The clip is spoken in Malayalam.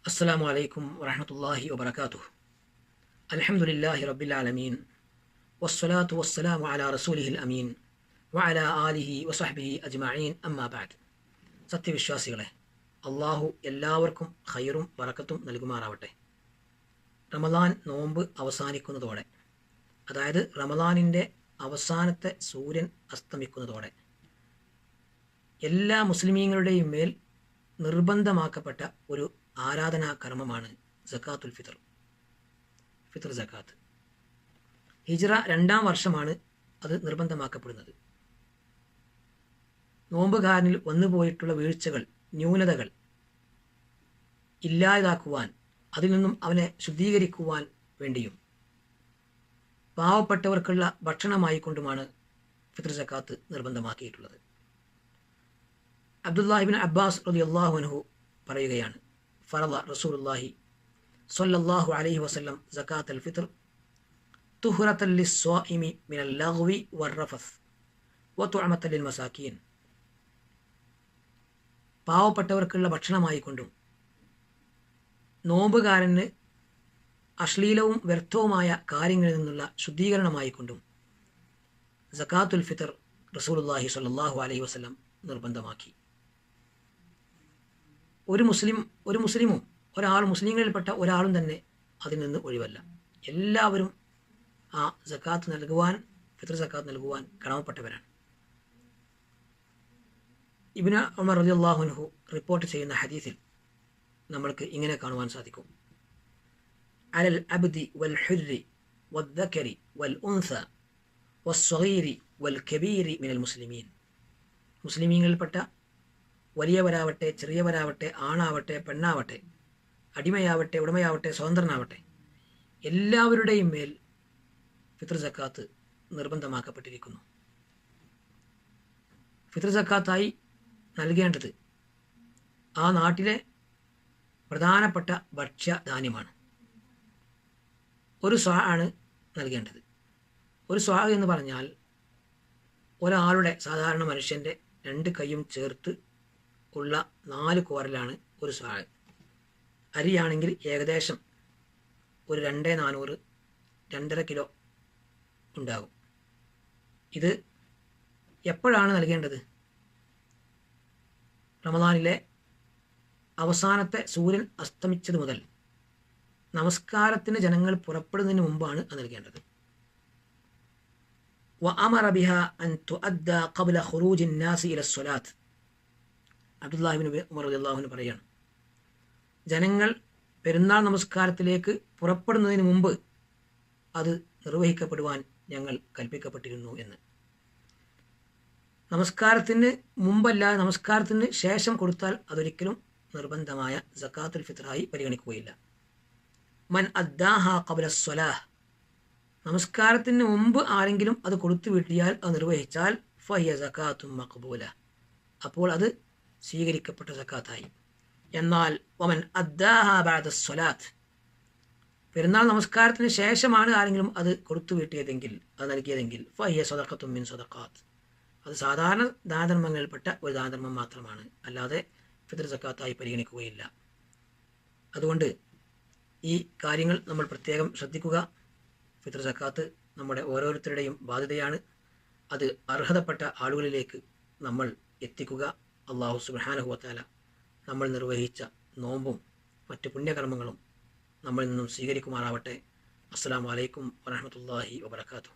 السلام عليكم ورحمة الله وبركاته. الحمد لله رب العالمين والصلاة والسلام على رسوله الأمين وعلى آله وصحبه أجمعين أما بعد. സത്യവിശ്വാസികളെ, അള്ളാഹു എല്ലാവർക്കും ഖൈറും ബറക്കത്തും നൽകുമാറാവട്ടെ. റമദാൻ നോമ്പ് അവസാനിക്കുന്നതോടെ, അതായത് റമദാനിൻ്റെ അവസാനത്തെ സൂര്യൻ അസ്തമിക്കുന്നതോടെ എല്ലാ മുസ്ലിമീങ്ങളുടെയും മേൽ നിർബന്ധമാക്കപ്പെട്ട ഒരു ആരാധനാ കർമ്മമാണ് സക്കാത്തുൽ ഫിത്ർ, ഫിത്ർ സക്കാത്ത്. ഹിജ്റ 2-ാം വർഷമാണ് അത് നിർബന്ധമാക്കപ്പെടുന്നത്. നോമ്പുകാരനിൽ വന്നുപോയിട്ടുള്ള വീഴ്ചകൾ, ന്യൂനതകൾ ഇല്ലാതാക്കുവാൻ, അതിൽ നിന്നും അവനെ ശുദ്ധീകരിക്കുവാൻ വേണ്ടിയും പാവപ്പെട്ടവർക്കുള്ള ഭക്ഷണമായി കൊണ്ടുമാണ് ഫിത്ർ സക്കാത്ത് നിർബന്ധമാക്കിയിട്ടുള്ളത്. അബ്ദുല്ലാഹിബ്നു അബ്ബാസ് റളിയല്ലാഹു അൻഹു പറയുകയാണ്, ഫറള റസൂലുള്ളാഹി സ്വല്ലല്ലാഹു അലൈഹി വസല്ലം സക്കാത്തുൽ ഫിത്ർ തുഹ്റത്തൻ ലിസ്വാഇമി മിനൽ ലഗ്വി വറഫസ് വതുഅമത്തൻ ലിൽ മസാകീൻ. പാവപ്പെട്ടവർക്കുള്ള ഭക്ഷണമായി കൊണ്ടും നോമ്പുകാരന് അശ്ലീലവും വ്യർത്ഥവുമായ കാര്യങ്ങളിൽ നിന്നുള്ള ശുദ്ധീകരണമായി കൊണ്ടും സക്കാത്തുൽ ഫിത്ർ റസൂലുള്ളാഹി സ്വല്ലല്ലാഹു അലൈഹി വസല്ലം നിർബന്ധമാക്കി. ഒരു മുസ്ലിമും മുസ്ലിങ്ങളിൽപ്പെട്ട ഒരാളും തന്നെ അതിൽ നിന്ന് ഒഴിവല്ല. എല്ലാവരും ആ സക്കാത്ത് നൽകുവാൻ, ഫിത്ർ സക്കാത്ത് നൽകുവാൻ കടമപ്പെട്ടവരാണ്. ഇബ്നു ഉമർ റളിയല്ലാഹു അൻഹു റിപ്പോർട്ട് ചെയ്യുന്ന ഹദീസിൽ നമ്മൾക്ക് ഇങ്ങനെ കാണുവാൻ സാധിക്കും: അലൽ അബ്ദി വൽ ഹുർരി വദ്ദകരി വൽ ഉൻസ വസ്സഗീരി വൽ കബീരി മിനൽ മുസ്ലിമീൻ. മുസ്ലിമീങ്ങളിൽപ്പെട്ട വലിയവരാവട്ടെ, ചെറിയവരാവട്ടെ, ആണാവട്ടെ, പെണ്ണാവട്ടെ, അടിമയാവട്ടെ, ഉടമയാവട്ടെ, സ്വതന്ത്രനാവട്ടെ, എല്ലാവരുടെയും മേൽ ഫിത്ർ സക്കാത്ത് നിർബന്ധമാക്കപ്പെട്ടിരിക്കുന്നു. ഫിത്ർ സക്കാത്തായി നൽകേണ്ടത് ആ നാട്ടിലെ പ്രധാനപ്പെട്ട ഭക്ഷ്യധാന്യമാണ്. ഒരു സ്വാ ആണ് നൽകേണ്ടത്. ഒരു സ്വാ എന്ന് പറഞ്ഞാൽ ഒരാളുടെ, സാധാരണ മനുഷ്യൻ്റെ 2 കൈയും ചേർത്ത് ഉള്ള 4 കോരലാണ് ഒരു സ്വാ. അരിയാണെങ്കിൽ ഏകദേശം ഒരു 2400, 2.5 കിലോ ഉണ്ടാകും. ഇത് എപ്പോഴാണ് നൽകേണ്ടത്? റമദാനിലെ അവസാനത്തെ സൂര്യൻ അസ്തമിച്ചത് മുതൽ നമസ്കാരത്തിന് ജനങ്ങൾ പുറപ്പെടുന്നതിന് മുമ്പാണ് അത് നൽകേണ്ടത്. വഅമറ ബിഹാ അൻ തുഅദ്ദ ഖബ്ല ഖുറൂജി നാസി ഇല സ്വലാത്ത്. അബ്ദുല്ലാഹിബ്നു ഉമർ റളിയല്ലാഹു അൻഹു പറയാണ്, ജനങ്ങൾ പെരുന്നാൾ നമസ്കാരത്തിലേക്ക് പുറപ്പെടുന്നതിന് മുമ്പ് അത് നിർവഹിക്കപ്പെടുവാൻ ഞങ്ങൾ കൽപ്പിക്കപ്പെട്ടിരുന്നു എന്ന്. നമസ്കാരത്തിന് മുമ്പല്ലാതെ നമസ്കാരത്തിന് ശേഷം കൊടുത്താൽ അതൊരിക്കലും നിർബന്ധമായ സക്കാത്തുൽ ഫിത്റായി പരിഗണിക്കുകയില്ല. മൻ അദ്ദാഹ ഖബ്ല സ്വലാഹ്. നമസ്കാരത്തിന് മുമ്പ് ആരെങ്കിലും അത് കൊടുത്തു വീട്ടിയാൽ, അത് നിർവഹിച്ചാൽ, ഫഹിയ സക്കാത്തും മഖ്ബൂല, അപ്പോൾ അത് സ്വീകരിക്കപ്പെട്ട സക്കാത്തായി. എന്നാൽ വമൻ അദ്ദാഹ ബഅദ സ്വലാത്ത്, പെരുന്നാൾ നമസ്കാരത്തിന് ശേഷമാണ് ആരെങ്കിലും അത് കൊടുത്തു വീട്ടിയതെങ്കിൽ, അത് നൽകിയതെങ്കിൽ, ഫഹിയ സദഖത്തും മിൻ സദഖാത്ത്, അത് സാധാരണ ദാനധർമ്മങ്ങളിൽപ്പെട്ട ഒരു ദാനധർമ്മം മാത്രമാണ്, അല്ലാതെ ഫിത്ർ സക്കാത്തായി പരിഗണിക്കുകയില്ല. അതുകൊണ്ട് ഈ കാര്യങ്ങൾ നമ്മൾ പ്രത്യേകം ശ്രദ്ധിക്കുക. ഫിത്ർ സക്കാത്ത് നമ്മുടെ ഓരോരുത്തരുടെയും ബാധ്യതയാണ്. അത് അർഹതപ്പെട്ട ആളുകളിലേക്ക് നമ്മൾ എത്തിക്കുക. അല്ലാഹു സുബ്ഹാനഹു വ തആല നമ്മൾ നിർവഹിച്ച നോമ്പും മറ്റു പുണ്യകർമ്മങ്ങളും നമ്മളിൽ നിന്നും സ്വീകരിക്കുമാറാവട്ടെ. അസ്സലാമു അലൈക്കും വറഹ്മത്തുള്ളാഹി വബറകാതുഹു.